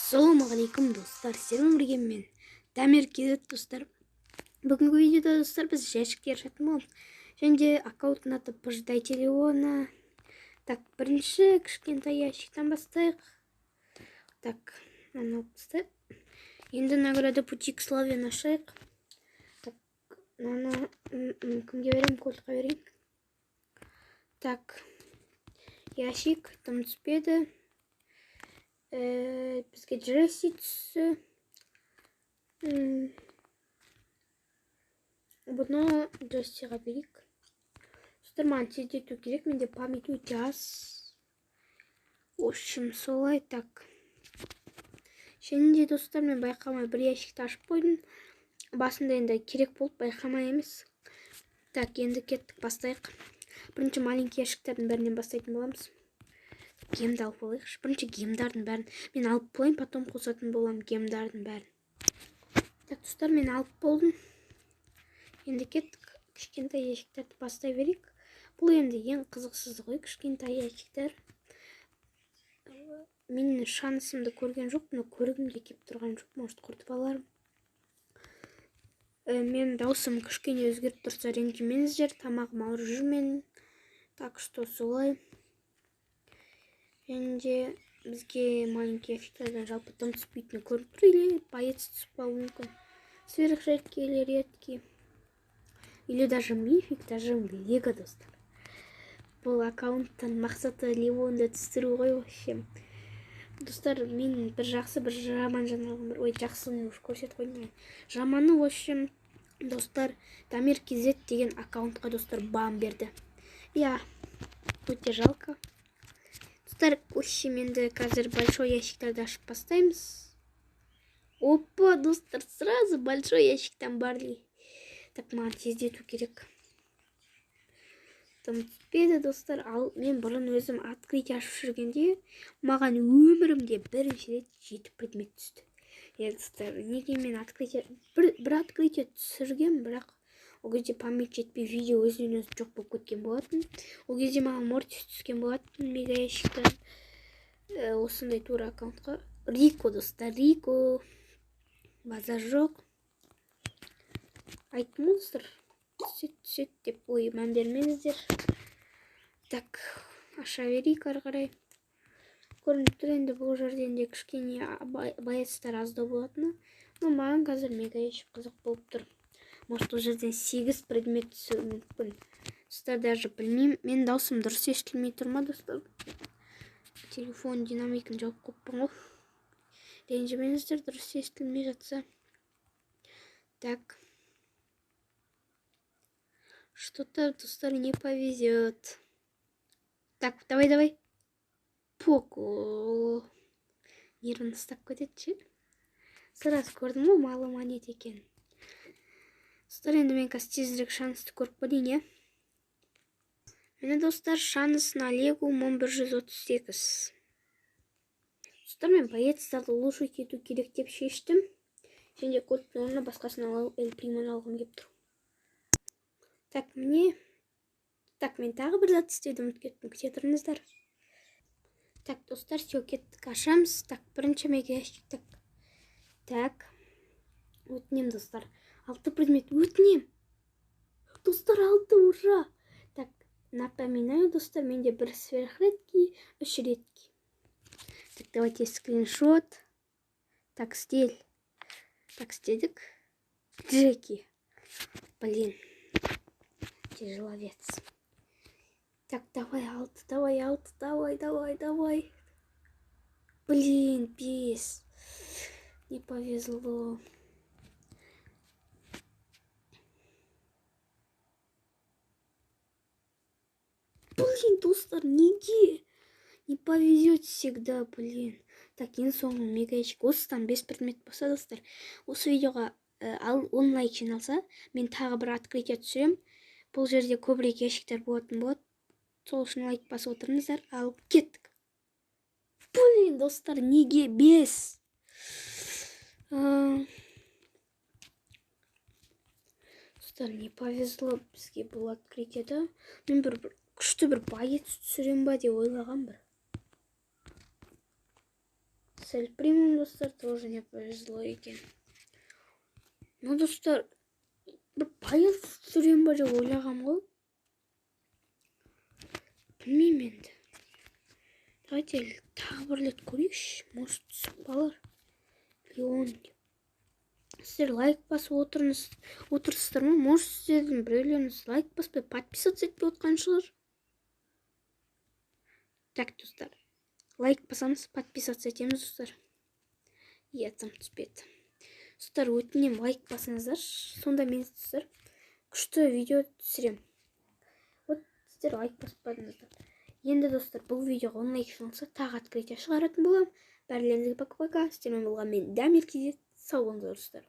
Ассалаумағалейкум достар, сіздермен бірге мен Дамир Кизет достар. Бүгінгі видеода достар біз жәшікте ашатын боламыз. Және де аккаунттың аты Пождай телефона. Так, бірінші кішкентай ящиктен бастайық. Так, мынаны алып. Енді награда пути к славе ашайық. Так, мынаны кімге беремін? Кольтқа берейін. Так, ящик тым түспеді. Бізге Джесси түсі. Бұны Джессиға берейік. Достар, маған тездету керек, менде память өте аз. В общем, солай. Так. Және де достар, мен байқамай бір ящикті ашып қойдым. Басында енді керек болып байқамай емес. Так, енді кеттік, бастайық. Бірінші маленький ящиктердің бәрінен бастайтын боламыз. Гемді алып болайықшы. Бірінші гемдардың бәрін мен алып болайын, потом қосатын болам гемдардың бәрін. Так, достар, мен алып болдым. Енді кеттік, кішкентай ящиктерді бастай берейік. Бұл енді ең қызықсызды ғой, кішкентай ящиктер. Мен шансымды көрген жоқ, но көргімде кеп тұрған жоқ, может құртып аларым. Мен даусым кішкене өзгеріп тұрса ренжімеңіздер, тамағым ауырып жүр менің. Так что солай. Және де бізге маленький ящиктерден жалпы тым түспейтіні көріп тұр, или боец түсіп қалуы мүмкін. Сверхжетки или редкие. Или даже мифик, даже лего, достар. Бұл аккаунттың мақсаты Леонды түстіру ғой вообще. Достар, мен бір жақсы, бір жаман жаңалығым бар. Ой, жақсыны көрсет қоймай. Жаманы, в общем, достар, Дамир Кизет деген аккаунтқа достар бан берді. Я, өте жалко. Достар, в общем, енді қазір большой ящиктерді ашып бастаймыз. Опа, достар, сразу большой ящиктен барли. Так, маған тездету керек. Тым түспеді, достар. Ал мен бұрын өзім открытие ашып жүргенде, маған өмірімде бірінші рет 7 предмет түсті. Достар, неге мен открытие бір открытие түсірген, бірақ ол кезде память жетпей видео өзінен өзі жоқ болып кеткен болатын. Ол кезде маған Мортис түскен болатын мега ящиктен. Осындай тура аккаунтқа. Рико, достар, Рико. Базар жоқ. Айттым достар. Түсет деп, ой, мән бермеңіздер. Так, аша берейік ары қарай. Көрініп тұр, енді бұл жерден де кішкене боецтар аздау болатыны. Но маған қазір мега ящик қызық болып тұр. Может, ол жерден 8 предмет түсуі мүмкін. Достар, даже білмеймін. Мен даусым дұрыс естілмей тұр ма, достар? Телефон динамикін жауып қойыппын ғой. Ренжімеңіздер, дұрыс естілмей жатса. Так. Что-то, достар, не повезет. Так, давай. Поку. Нервін ұстап кетеді. Сразу көрдім ғой, малы монет екен. Достар, енді мен қазір тезірек шансты көріп қойдың, е? Мені, достар, шанс на Лего 1138. Достар, мен боецтарды улучшить ету керек деп шештім. Және кольттың орнына басқасын алып, Эль Приманы алғым кеп тұр. Так, міне. Так, мен тағы бір зат істедім, кеттім, күте тұрыңыздар. Так, достар, все, кеттік, ашамыз. Так, бірінші мега ящик. Так. Өтінем, достар. 6 предмет, өтінем. Достар, 6, ура. Так, напоминаю, достар, менде бір сверхредкий, 3 редкий. Так, давайте скриншот. Так, стель. Так, стедик. Джеки. Блин. Тяжеловец. Так, давай, давай. Блин, пис. Не повезло. Блин, достар, неге? Не повезет всегда, блин. Так, ең соңғы мега ящик. Осыдан 5 предмет болса, достар. Осы видеоға 10 лайк жиналса, мен тағы бір открытие түсірем. Бұл жерде көбірек ящиктер болатын болады. Сол үшін лайк басып отырыңыздар. Ал кеттік. Блин, достар, неге 5? Достар, не повезло бізге бұл открытиеда. Мен бір күшті бір боец түсірем ба деп ойлаған бір. сәл премиум достар, тоже не повезло екен. Ну достар, бір пайыз түсірем ба деп ойлағам ғой. Білмеймін енді. Давайте тағы бір рет көрейікші. Может түсіп қалар. Леон деп. Сіздер лайк басып отырсыздар ма? Может сіздердің біреулеріңіз лайк баспай подписаться етпей отқан шығар. Так достар, лайк басамыз, подписаться етеміз достар. Тым түспеді. Достар, өтінем лайк басыңыздар. Сонда мен достар күшті видео түсірем. Вот сіздер лайк баспадыңыздар. Енді достар, бұл видеоға 10 лайк шығарса тағы открытие шығаратын болам. Бәрілеріңізге пока-пока. Сіздермен болған мен Дамир Кз. Сау болыңыздар достар.